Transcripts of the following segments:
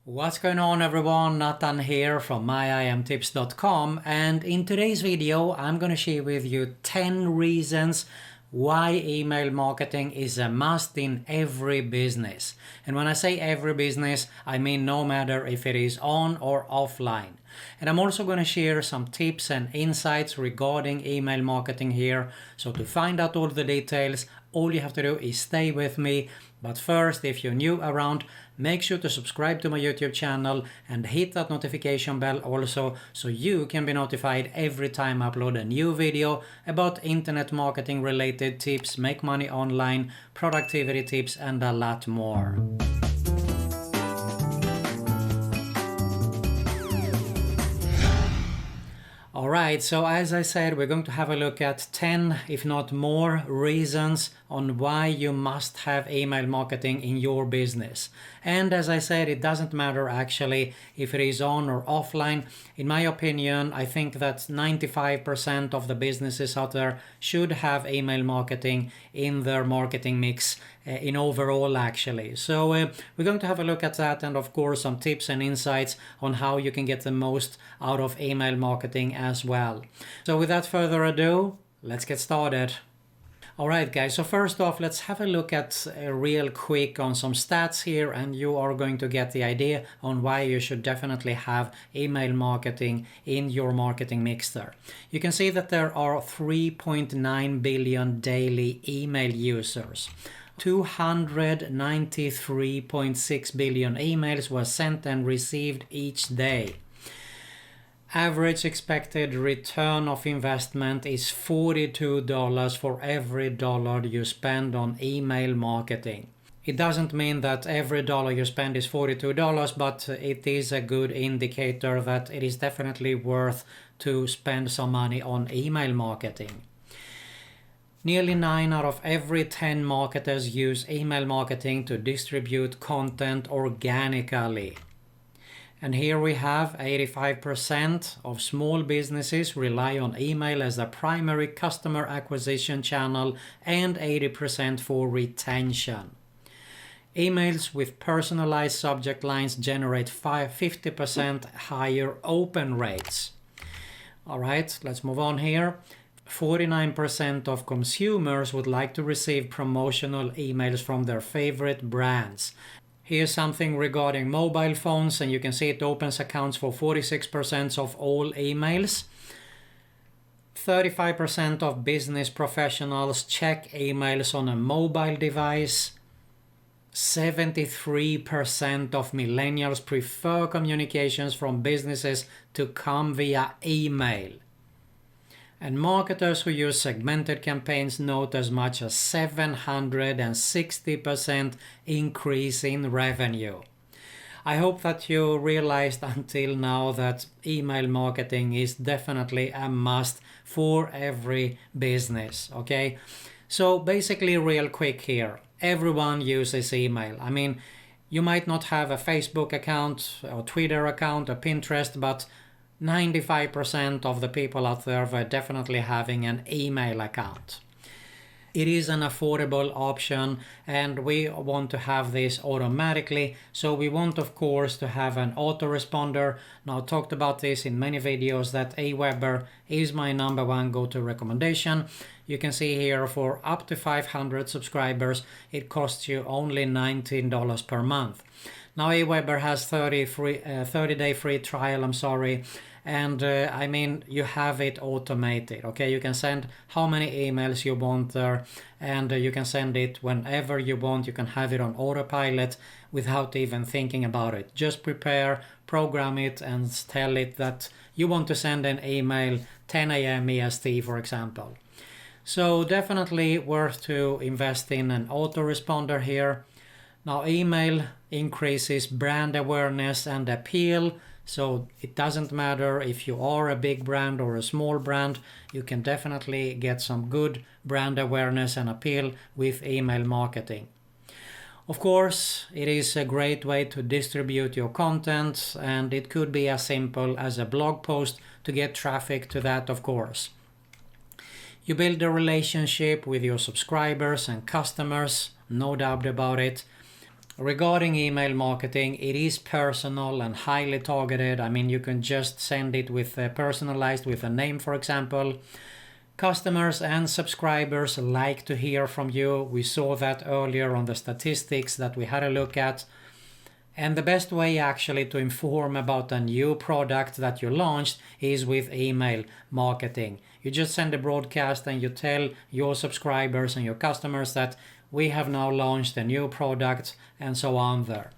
What's going on everyone, Nathan here from myimtips.com, and in today's video I'm going to share with you 10 reasons why email marketing is a must in every business. And when I say every business, I mean no matter if it is on or offline. And I'm also going to share some tips and insights regarding email marketing here. So to find out all the details, all you have to do is stay with me. But first, if you're new around, make sure to subscribe to my YouTube channel and hit that notification bell also, so you can be notified every time I upload a new video about internet marketing related tips, make money online, productivity tips, and a lot more. Alright, so as I said, we're going to have a look at 10, if not more, reasons on why you must have email marketing in your business. And as I said, it doesn't matter actually if it is on or offline. In my opinion, I think that 95% of the businesses out there should have email marketing in their marketing mix in overall actually. So we're going to have a look at that, and of course some tips and insights on how you can get the most out of email marketing as well. So without further ado, let's get started. Alright guys, so first off, let's have a look at real quick on some stats here, and you are going to get the idea on why you should definitely have email marketing in your marketing mix there. You can see that there are 3.9 billion daily email users. 293.6 billion emails were sent and received each day. Average expected return of investment is $42 for every dollar you spend on email marketing. It doesn't mean that every dollar you spend is $42, but it is a good indicator that it is definitely worth to spend some money on email marketing. Nearly 9 out of every 10 marketers use email marketing to distribute content organically. And here we have 85% of small businesses rely on email as a primary customer acquisition channel, and 80% for retention. Emails with personalized subject lines generate 50% higher open rates. Alright, let's move on here. 49% of consumers would like to receive promotional emails from their favorite brands. Here's something regarding mobile phones, and you can see it opens accounts for 46% of all emails. 35% of business professionals check emails on a mobile device. 73% of millennials prefer communications from businesses to come via email. And marketers who use segmented campaigns note as much as 760% increase in revenue. I hope that you realized until now that email marketing is definitely a must for every business, okay? So basically, real quick here, everyone uses email. I mean, you might not have a Facebook account or Twitter account or Pinterest, but 95% of the people out there are definitely having an email account. It is an affordable option, and we want to have this automatically. So we want, of course, to have an autoresponder. Now, I talked about this in many videos that Aweber is my number one go-to recommendation. You can see here for up to 500 subscribers, it costs you only $19 per month. Now Aweber has 30-day free trial, and I mean, you have it automated, okay? You can send how many emails you want there, and you can send it whenever you want. You can have it on autopilot without even thinking about it. Just prepare, program it, and tell it that you want to send an email 10 a.m. EST, for example. So definitely worth to invest in an autoresponder here. Now, email increases brand awareness and appeal, so it doesn't matter if you are a big brand or a small brand, you can definitely get some good brand awareness and appeal with email marketing. Of course, it is a great way to distribute your content, and it could be as simple as a blog post to get traffic to that, of course. You build a relationship with your subscribers and customers, no doubt about it. Regarding email marketing, it is personal and highly targeted. I mean, you can just send it with personalized with a name, for example. Customers and subscribers like to hear from you. We saw that earlier on the statistics that we had a look at. And the best way actually to inform about a new product that you launched is with email marketing. You just send a broadcast and you tell your subscribers and your customers that we have now launched a new product and so on there.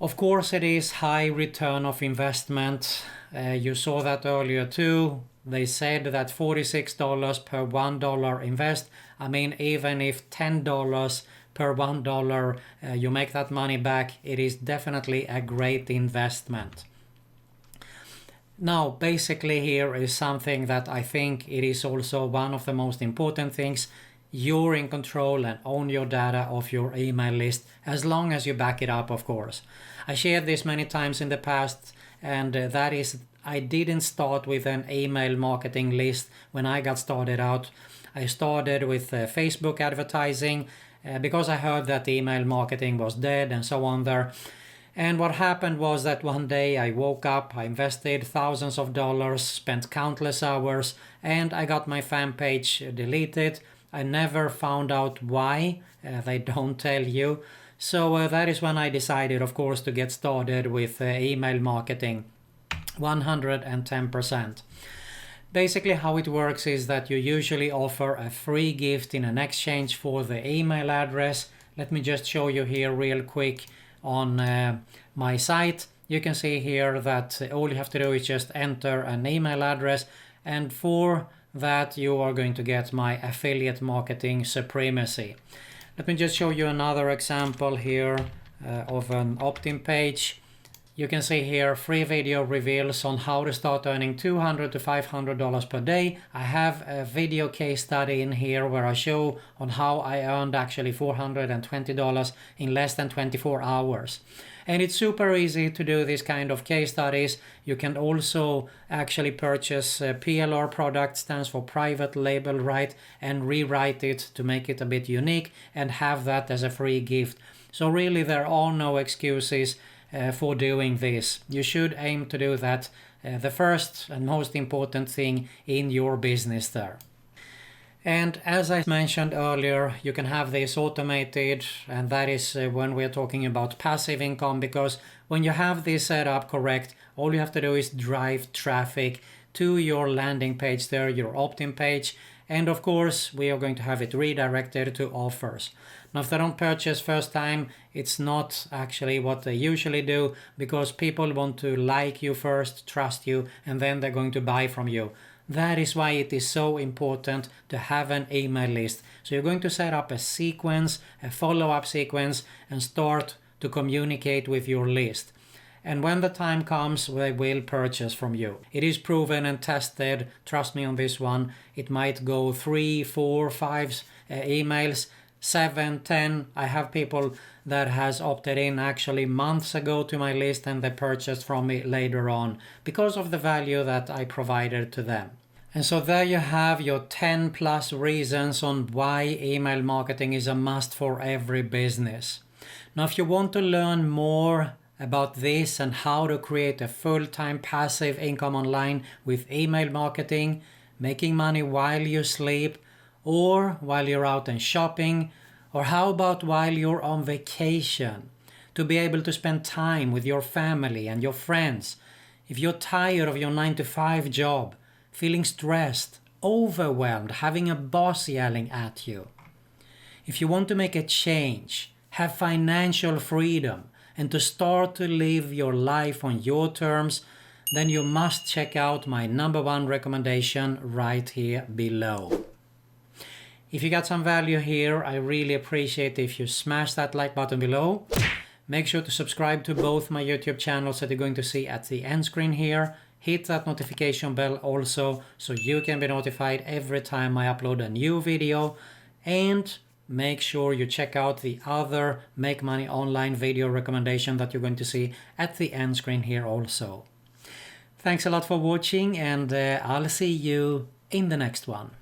Of course, it is high return of investment. You saw that earlier too. They said that $46 per $1 invest. I mean, even if $10 per $1 you make that money back, it is definitely a great investment. Now, basically here is something that I think it is also one of the most important things. You're in control and own your data of your email list, as long as you back it up, of course. I shared this many times in the past, and that is, I didn't start with an email marketing list when I got started out. I started with Facebook advertising because I heard that email marketing was dead and so on there. And what happened was that one day I woke up, I invested thousands of dollars, spent countless hours, and I got my fan page deleted. I never found out why. They don't tell you. So that is when I decided, of course, to get started with email marketing. 110%. Basically how it works is that you usually offer a free gift in an exchange for the email address. Let me just show you here real quick on my site. You can see here that all you have to do is just enter an email address, and for that you are going to get my affiliate marketing supremacy. Let me just show you another example here of an opt-in page. You can see here free video reveals on how to start earning $200 to $500 per day. I have a video case study in here where I show on how I earned actually $420 in less than 24 hours. And it's super easy to do this kind of case studies. You can also actually purchase PLR product, stands for private label right, and rewrite it to make it a bit unique and have that as a free gift. So really there are no excuses for doing this. You should aim to do that, the first and most important thing in your business there. And as I mentioned earlier, you can have this automated, and that is when we're talking about passive income, because when you have this set up correct, all you have to do is drive traffic to your landing page there, your opt-in page, and of course we are going to have it redirected to offers. Now if they don't purchase first time, it's not actually what they usually do, because people want to like you first, trust you, and then they're going to buy from you. That is why it is so important to have an email list. So you're going to set up a sequence, a follow-up sequence, and start to communicate with your list. And when the time comes, they will purchase from you. It is proven and tested. Trust me on this one. It might go 3, 4, 5 emails, 7, 10. I have people that has opted in actually months ago to my list, and they purchased from me later on because of the value that I provided to them. And so there you have your 10 plus reasons on why email marketing is a must for every business. Now if you want to learn more about this and how to create a full-time passive income online with email marketing, making money while you sleep, or while you're out and shopping, or how about while you're on vacation, to be able to spend time with your family and your friends. If you're tired of your 9-to-5 job, feeling stressed, overwhelmed, having a boss yelling at you. If you want to make a change, have financial freedom, and to start to live your life on your terms, then you must check out my #1 recommendation right here below. If you got some value here, I really appreciate if you smash that like button below. Make sure to subscribe to both my YouTube channels that you're going to see at the end screen here. Hit that notification bell also so you can be notified every time I upload a new video. And make sure you check out the other Make Money Online video recommendation that you're going to see at the end screen here also. Thanks a lot for watching, and I'll see you in the next one.